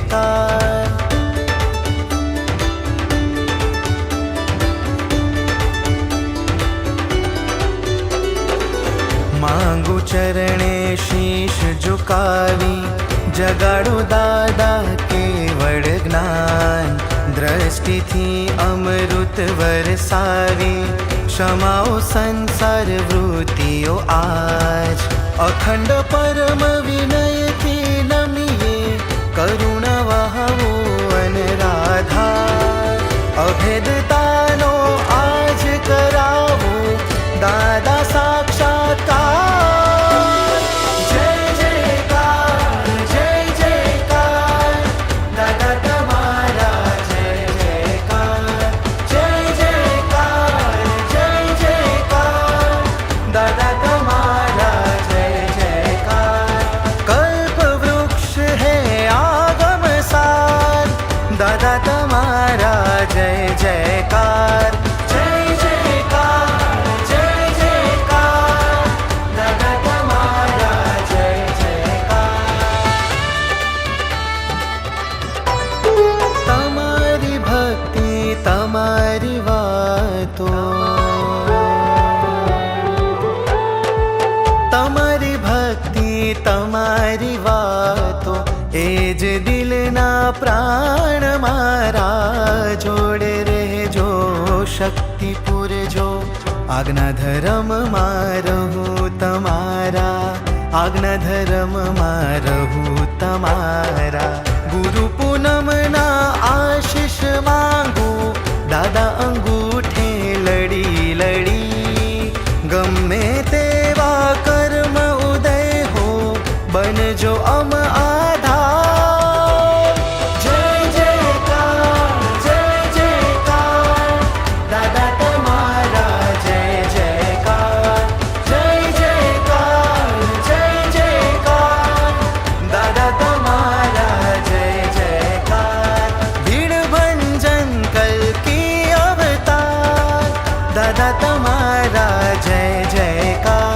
जयकार। मांगू चरणे शीश झुकावी, जगाड़ो दादा केवड़ ज्ञान। दृष्टि थी अमृत वरसावी, क्षमाओ संसार वृत्तिओ आज। अखंड परम विनय थी नमिए, करुणा वहावो अनराधार। अभेदतानो आज करावो दादा साक्षात्कार। जय जयकार जय जयकार, दादा तमारा जय जयकार। जय जयकार जय जयकार, दादा तमारा जय जयकार। कल्प वृक्ष है आगम सार, दादा तमारा जय जयकार। जय जयकार जय जयकार, दादा तमारा जय जयकार। तमारी भक्ति तमारी वातो, तमारी भक्ति तमारी वातो, एज दिलना प्राण मारा। जोड़े रहजो शक्ति पुरजो, आज्ञा धर्म मारहु तमारा। आज्ञा धर्म मारहु तमारा। गुरु पूनम ना आशीष मांगू, दादा अंगूठे लड़ी लड़ी। गम्मे तेवा कर्म उदय हो, बनजो अम आधार। जय जयकार जय जयकार, दादा तमारा जय जयकार। जय जयकार जय जयकार, दादा तमारा जय जयकार। भीड़ भंजन कल की अवतार, दादा तमारा जय जयकार।